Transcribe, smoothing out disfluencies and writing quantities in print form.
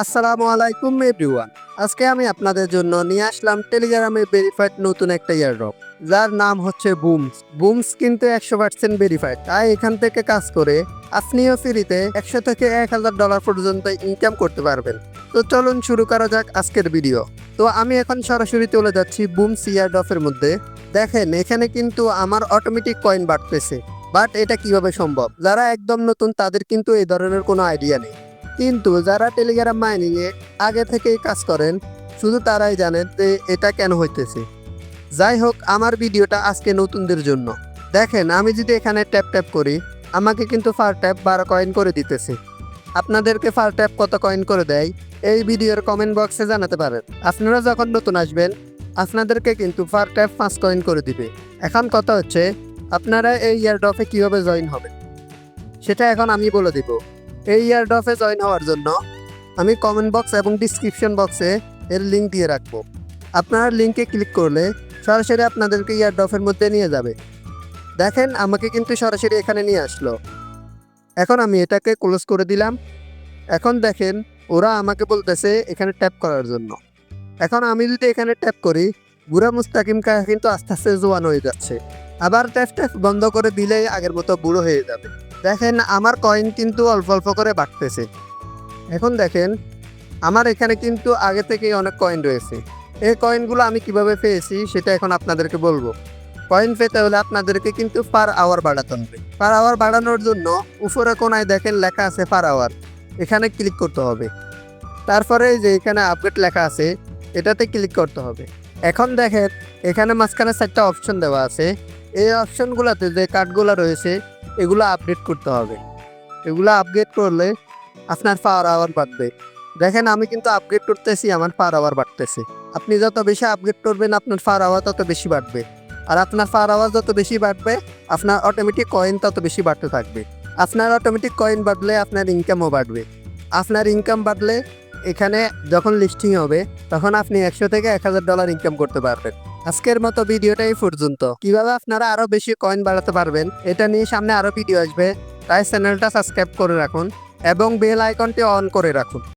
আসসালামু আলাইকুম এভরিওয়ান। আজকে আমি আপনাদের জন্য নিয়ে আসলাম টেলিগ্রামে ভেরিফাইড নতুন একটা এয়ারড্রপ, যার নাম হচ্ছে বুমস। বুমস কিন্তু 100% ভেরিফাইড, তাই এখান থেকে কাজ করে আপনিও ফ্রিতে 100 থেকে $1000 পর্যন্ত ইনকাম করতে পারবেন। তো চলুন শুরু করা যাক আজকের ভিডিও। তো আমি এখন সরাসরি চলে যাচ্ছি বুমস এয়ারড্রপের মধ্যে। দেখেন এখানে কিন্তু আমার অটোমেটিক কয়েন বাড়তেছে, বাট এটা কিভাবে সম্ভব? যারা একদম নতুন তাদের কিন্তু এই ধরনের কোনো আইডিয়া নেই, কিন্তু যারা টেলিগ্রাম মাইনিং এ আগে থেকেই কাজ করেন শুধু তারাই জানেন যে এটা কেন হইতেছে। যাই হোক, আমার ভিডিওটা আজকে নতুনদের জন্য। দেখেন আমি যদি এখানে ট্যাপ ট্যাপ করি, আমাকে কিন্তু ফার ট্যাপ 12 কয়েন করে দিতেছে। আপনাদেরকে ফার ট্যাপ কত কয়েন করে দেয় এই ভিডিওর কমেন্ট বক্সে জানাতে পারেন। আপনারা যখন নতুন আসবেন আপনাদেরকে কিন্তু ফার ট্যাপ 5 কয়েন করে দিবে। এখন কথা হচ্ছে আপনারা এই ইয়ারড্রপে কিভাবে জয়েন হবেন সেটা এখন আমি বলে দিব। এই এয়ারড্রপে জয়েন হওয়ার জন্য আমি কমেন্ট বক্স এবং ডিসক্রিপশন বক্সে এর লিঙ্ক দিয়ে রাখবো। আপনারা লিঙ্কে ক্লিক করলে সরাসরি আপনাদেরকে এয়ারড্রপের মধ্যে নিয়ে যাবে। দেখেন আমাকে কিন্তু সরাসরি এখানে নিয়ে আসলো। এখন আমি এটাকে ক্লোজ করে দিলাম। এখন দেখেন ওরা আমাকে বলতেছে এখানে ট্যাপ করার জন্য। এখন আমি যদি এখানে ট্যাপ করি, বুড়া মুস্তাকিম কাকা কিন্তু আস্তে আস্তে জোয়ান হয়ে যাচ্ছে। আবার ট্যাপ ট্যাপ বন্ধ করে দিলেই আগের মতো বুড়ো হয়ে যাবে। দেখেন আমার কয়েন কিন্তু অল্প অল্প করে বাড়তেছে। এখন দেখেন আমার এখানে কিন্তু আগে থেকেই অনেক কয়েন রয়েছে। এই কয়েনগুলো আমি কিভাবে পেয়েছি সেটা এখন আপনাদেরকে বলবো। কয়েন পেতে হলে আপনাদেরকে কিন্তু পার আওয়ার বাড়াতে হবে। পার আওয়ার বাড়ানোর জন্য উপরে কোনায় দেখেন লেখা আছে পার আওয়ার, এখানে ক্লিক করতে হবে। তারপরে যে এখানে আপডেট লেখা আছে এটাতে ক্লিক করতে হবে। এখন দেখেন এখানে মাঝখানে 4টা অপশন দেওয়া আছে। এই অপশনগুলোতে যে কার্ডগুলো রয়েছে এগুলো আপডেট করতে হবে। এগুলো আপগ্রেড করলে আপনার পাওয়ার আওয়ার বাড়বে। দেখেন আমি কিন্তু আপগ্রেড করতেছি, আমার পাওয়ার আওয়ার বাড়তেছে। আপনি যত বেশি আপগ্রেড করবেন আপনার পাওয়ার আওয়ার তত বেশি বাড়বে। আর আপনার পাওয়ার আওয়ার যত বেশি বাড়বে আপনার অটোমেটিক কয়েন তত বেশি বাড়তে থাকবে। আপনার অটোমেটিক কয়েন বাড়লে আপনার ইনকামও বাড়বে। আপনার ইনকাম বাড়লে এখানে যখন লিস্টিং হবে তখন আপনি 100 থেকে $1000 ইনকাম করতে পারবেন। আজকের মতো ভিডিওটাই পর্যন্ত। কিভাবে আপনারা আরো বেশি কয়েন বাড়াতে পারবেন এটা নিয়ে সামনে আরো ভিডিও আসবে, তাই চ্যানেলটা সাবস্ক্রাইব করে রাখুন এবং বেল আইকনটি অন করে রাখুন।